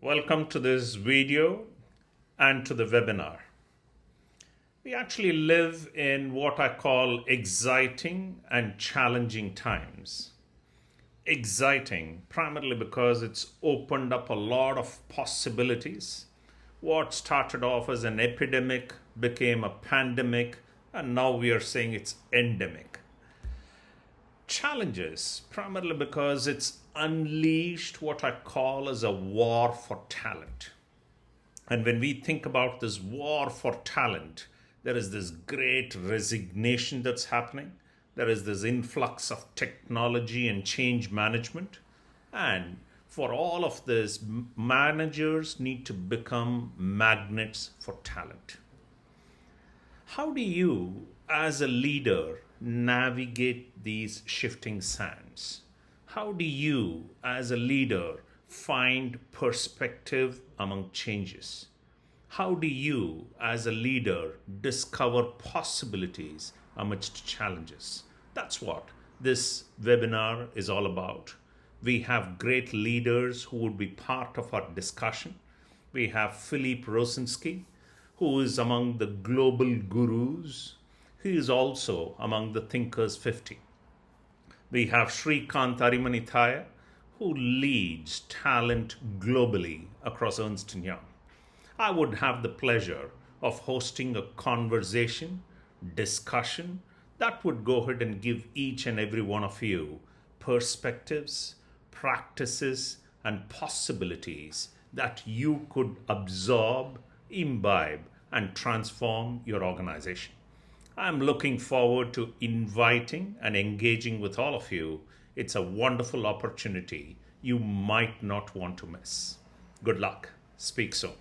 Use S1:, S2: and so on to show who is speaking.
S1: Welcome to this video and to the webinar. We actually live in what I call exciting and challenging times. Exciting primarily because it's opened up a lot of possibilities. What started off as an epidemic became a pandemic, and now we are saying it's endemic. Challenges primarily because it's unleashed what I call as a war for talent. And when we think about this war for talent, there is this great resignation that's happening. There is this influx of technology and change management. And for all of this, managers need to become magnets for talent. How do you, as a leader, navigate these shifting sands? How do you, as a leader, find perspective among changes? How do you, as a leader, discover possibilities amidst challenges? That's what this webinar is all about. We have great leaders who would be part of our discussion. We have Philippe Rosinski, who is among the global gurus. He is also among the Thinkers 50. We have Shrikant Arimanithaya, who leads talent globally across Ernst & Young. I would have the pleasure of hosting a conversation, discussion that would go ahead and give each and every one of you perspectives, practices, and possibilities that you could absorb, imbibe, and transform your organization. I'm looking forward to inviting and engaging with all of you. It's a wonderful opportunity you might not want to miss. Good luck. Speak soon.